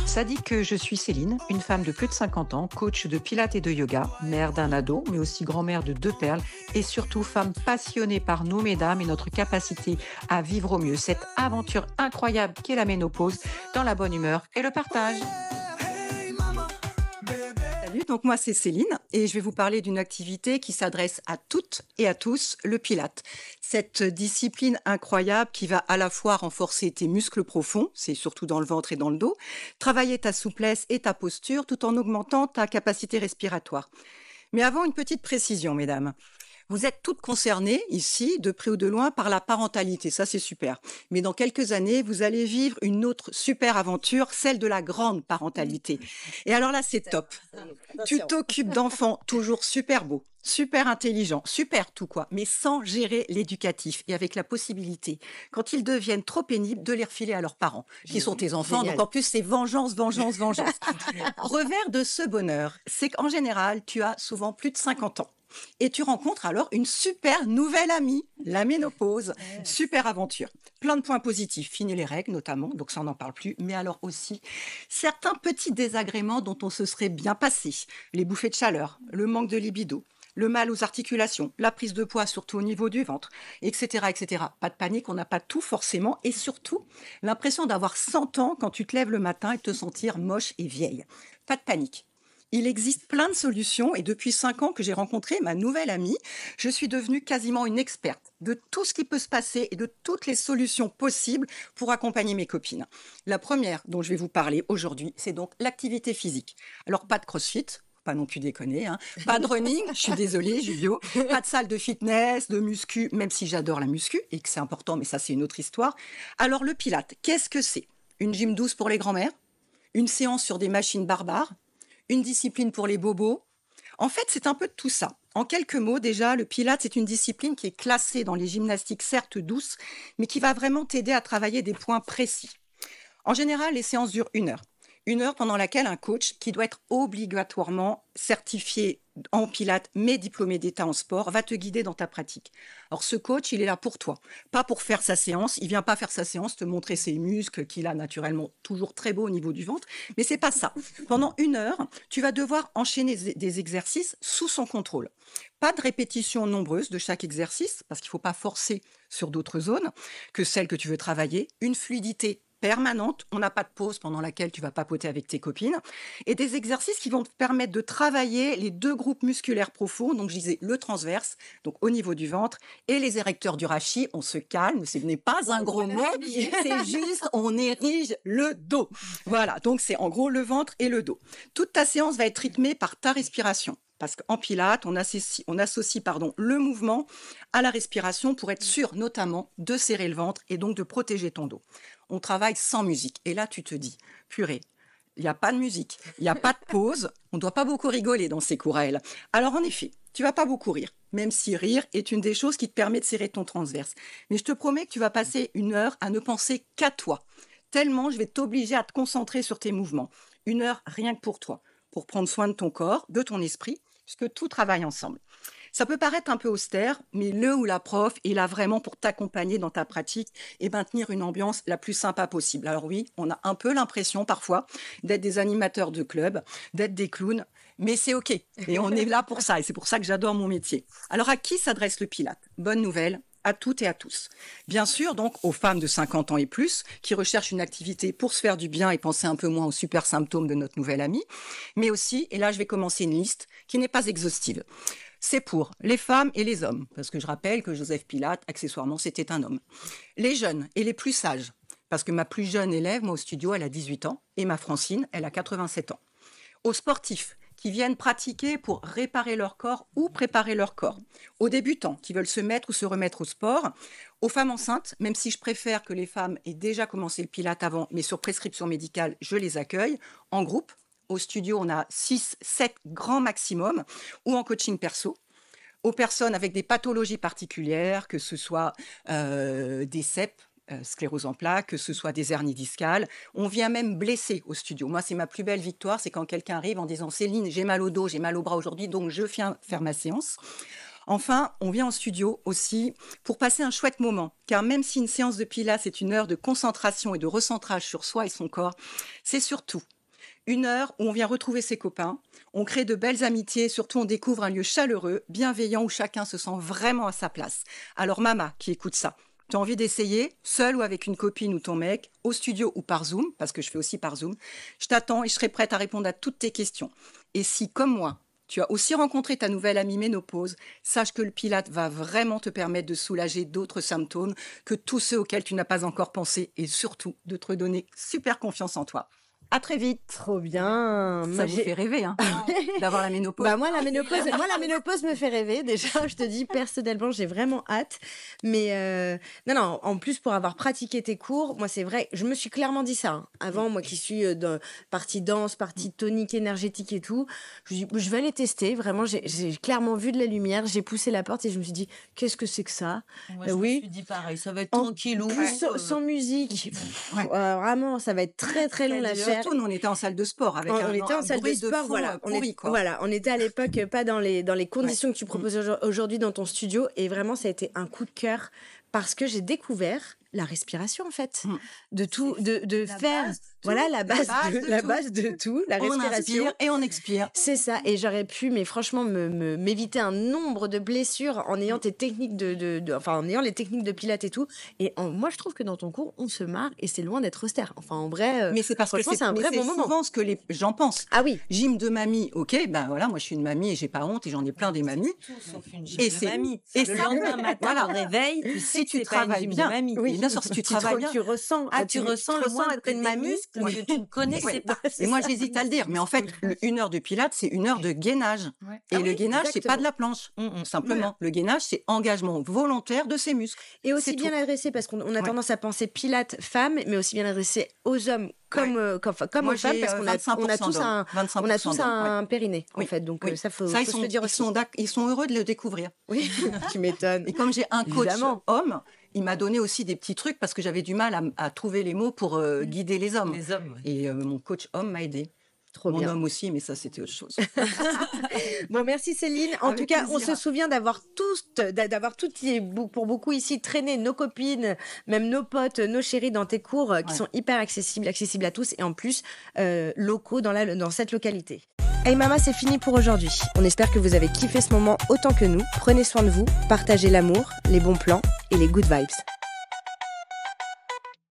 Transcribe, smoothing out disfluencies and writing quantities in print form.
Ça dit que je suis Céline, une femme de plus de 50 ans, coach de pilates et de yoga, mère d'un ado, mais aussi grand-mère de 2 perles et surtout femme passionnée par nous, mesdames, et notre capacité à vivre au mieux cette aventure incroyable qu'est la ménopause dans la bonne humeur et le partage. Salut, donc moi c'est Céline et je vais vous parler d'une activité qui s'adresse à toutes et à tous, le Pilate. Cette discipline incroyable qui va à la fois renforcer tes muscles profonds, c'est surtout dans le ventre et dans le dos, travailler ta souplesse et ta posture tout en augmentant ta capacité respiratoire. Mais avant, une petite précision, mesdames. Vous êtes toutes concernées ici, de près ou de loin, par la parentalité. Ça, c'est super. Mais dans quelques années, vous allez vivre une autre super aventure, celle de la grande parentalité. Et alors là, c'est top. Tu t'occupes d'enfants toujours super beaux, super intelligents, super tout quoi, mais sans gérer l'éducatif et avec la possibilité, quand ils deviennent trop pénibles, de les refiler à leurs parents, qui sont tes enfants. Génial. Donc en plus, c'est vengeance, vengeance, vengeance. Revers de ce bonheur, c'est qu'en général, tu as souvent plus de 50 ans. Et tu rencontres alors une super nouvelle amie, la ménopause, super aventure. Plein de points positifs, fini les règles notamment, donc ça on n'en parle plus, mais alors aussi certains petits désagréments dont on se serait bien passé, les bouffées de chaleur, le manque de libido, le mal aux articulations, la prise de poids surtout au niveau du ventre, etc., etc. Pas de panique, on n'a pas tout forcément, et surtout l'impression d'avoir 100 ans quand tu te lèves le matin et de te sentir moche et vieille. Pas de panique. Il existe plein de solutions et depuis 5 ans que j'ai rencontré ma nouvelle amie, je suis devenue quasiment une experte de tout ce qui peut se passer et de toutes les solutions possibles pour accompagner mes copines. La première dont je vais vous parler aujourd'hui, c'est donc l'activité physique. Alors pas de crossfit, pas non plus déconner, hein. Pas de running, je suis désolée, Julio, pas de salle de fitness, de muscu, même si j'adore la muscu et que c'est important, mais ça c'est une autre histoire. Alors le Pilate, qu'est-ce que c'est? Une gym douce pour les grands-mères? Une séance sur des machines barbares? Une discipline pour les bobos. En fait, c'est un peu de tout ça. En quelques mots, déjà, le Pilates, c'est une discipline qui est classée dans les gymnastiques, certes douces, mais qui va vraiment t'aider à travailler des points précis. En général, les séances durent 1 heure. 1 heure pendant laquelle un coach, qui doit être obligatoirement certifié en Pilates, mais diplômé d'État en sport, va te guider dans ta pratique. Alors ce coach, il est là pour toi, pas pour faire sa séance. Il vient pas faire sa séance, te montrer ses muscles, qu'il a naturellement toujours très beau au niveau du ventre, mais c'est pas ça. Pendant 1 heure, tu vas devoir enchaîner des exercices sous son contrôle. Pas de répétition nombreuse de chaque exercice, parce qu'il faut pas forcer sur d'autres zones que celles que tu veux travailler. Une fluidité permanente, on n'a pas de pause pendant laquelle tu vas papoter avec tes copines, et des exercices qui vont te permettre de travailler les 2 groupes musculaires profonds, donc je disais le transverse, donc au niveau du ventre, et les érecteurs du rachis. On se calme, ce n'est pas un gros mot, c'est juste on érige le dos. Voilà, donc c'est en gros le ventre et le dos. Toute ta séance va être rythmée par ta respiration. Parce qu'en Pilates, on associe le mouvement à la respiration pour être sûr notamment de serrer le ventre et donc de protéger ton dos. On travaille sans musique. Et là, tu te dis, purée, il n'y a pas de musique, il n'y a pas de pause, on ne doit pas beaucoup rigoler dans ces cours à elle. Alors en effet, tu vas pas beaucoup rire, même si rire est une des choses qui te permet de serrer ton transverse. Mais je te promets que tu vas passer 1 heure à ne penser qu'à toi. Tellement je vais t'obliger à te concentrer sur tes mouvements. 1 heure rien que pour toi, pour prendre soin de ton corps, de ton esprit, puisque tout travaille ensemble. Ça peut paraître un peu austère, mais le ou la prof est là vraiment pour t'accompagner dans ta pratique et maintenir une ambiance la plus sympa possible. Alors oui, on a un peu l'impression parfois d'être des animateurs de club, d'être des clowns, mais c'est OK. Et on est là pour ça, et c'est pour ça que j'adore mon métier. Alors à qui s'adresse le Pilate? Bonne nouvelle, à toutes et à tous. Bien sûr, donc, aux femmes de 50 ans et plus, qui recherchent une activité pour se faire du bien et penser un peu moins aux super symptômes de notre nouvelle amie, mais aussi, et là je vais commencer une liste qui n'est pas exhaustive. C'est pour les femmes et les hommes, parce que je rappelle que Joseph Pilate, accessoirement, c'était un homme. Les jeunes et les plus sages, parce que ma plus jeune élève, moi au studio, elle a 18 ans, et ma Francine, elle a 87 ans. Aux sportifs, qui viennent pratiquer pour réparer leur corps ou préparer leur corps. Aux débutants qui veulent se mettre ou se remettre au sport. Aux femmes enceintes, même si je préfère que les femmes aient déjà commencé le Pilate avant, mais sur prescription médicale, je les accueille en groupe. Au studio, on a 6, 7 grands maximum, ou en coaching perso. Aux personnes avec des pathologies particulières, que ce soit des CEP, sclérose en plaques, que ce soit des hernies discales. On vient même blesser au studio. Moi, c'est ma plus belle victoire, c'est quand quelqu'un arrive en disant « Céline, j'ai mal au dos, j'ai mal au bras aujourd'hui, donc je viens faire ma séance ». Enfin, on vient en studio aussi pour passer un chouette moment, car même si une séance de Pilates est une heure de concentration et de recentrage sur soi et son corps, c'est surtout une heure où on vient retrouver ses copains, on crée de belles amitiés, surtout on découvre un lieu chaleureux, bienveillant, où chacun se sent vraiment à sa place. Alors Mama, qui écoute ça, tu as envie d'essayer, seul ou avec une copine ou ton mec, au studio ou par Zoom, parce que je fais aussi par Zoom, je t'attends et je serai prête à répondre à toutes tes questions. Et si, comme moi, tu as aussi rencontré ta nouvelle amie ménopause, sache que le Pilate va vraiment te permettre de soulager d'autres symptômes que tous ceux auxquels tu n'as pas encore pensé et surtout de te redonner super confiance en toi. À très vite. Trop bien. Ça vous fait rêver, hein, d'avoir la ménopause. Moi, la ménopause me fait rêver. Déjà, je te dis, personnellement, j'ai vraiment hâte. Mais non, en plus, pour avoir pratiqué tes cours, moi, c'est vrai, je me suis clairement dit ça. Hein. Avant, moi qui suis de partie danse, partie tonique, énergétique et tout, je vais aller tester. Vraiment, j'ai clairement vu de la lumière. J'ai poussé la porte et je me suis dit, qu'est-ce que c'est que ça? Moi, je me suis dit pareil, ça va être tranquillou. Sans musique. Vraiment, ça va être très, très long la faire. Surtout, nous, on était en salle de sport avec on était en salle de sport, voilà. On était à l'époque pas dans les conditions que tu proposes aujourd'hui dans ton studio, et vraiment ça a été un coup de cœur parce que j'ai découvert la respiration en fait, de tout, de faire, voilà la base de tout, la respiration. On inspire et on expire. C'est ça, et j'aurais pu, mais franchement, m'éviter un nombre de blessures en ayant tes techniques en ayant les techniques de Pilates et tout. Et moi, je trouve que dans ton cours, on se marre et c'est loin d'être austère. Enfin, en vrai, mais c'est parce que c'est un vrai bon moment. Souvent ce que les gens pensent. Ah oui. Gym de mamie, ok, ben voilà, moi je suis une mamie et j'ai pas honte et j'en ai plein des mamies. Sauf une gym de mamie. Et le lendemain matin, au réveil, tu sais que tu travailles bien. Oui, bien sûr, si tu travailles bien. Tu ressens le moindre de tes muscles que tu ne connaissais pas. Et moi, j'hésite à le dire, mais en fait, une heure de Pilates, c'est une heure de gainage. Et le gainage, c'est pas de la planche, simplement. Le gainage, c'est engagement volontaire de ses muscles. Et aussi bien adressé, parce qu'on a tendance à penser Pilates femme, mais aussi bien adressé aux hommes comme aux femmes, parce qu'on a tous un périnée, en fait. Donc ça, faut se le dire aussi. Ils sont heureux de le découvrir. Oui, tu m'étonnes. Et comme j'ai un coach homme, il m'a donné aussi des petits trucs parce que j'avais du mal à trouver les mots pour guider les hommes. Et mon coach homme m'a aidé. Mon homme aussi, mais ça, c'était autre chose. Bon, merci Céline. En tout cas, on se souvient d'avoir toutes, pour beaucoup ici, traîné nos copines, même nos potes, nos chéris dans tes cours qui sont hyper accessibles à tous et en plus locaux dans cette localité. Hey Mama, c'est fini pour aujourd'hui. On espère que vous avez kiffé ce moment autant que nous. Prenez soin de vous, partagez l'amour, les bons plans et les good vibes.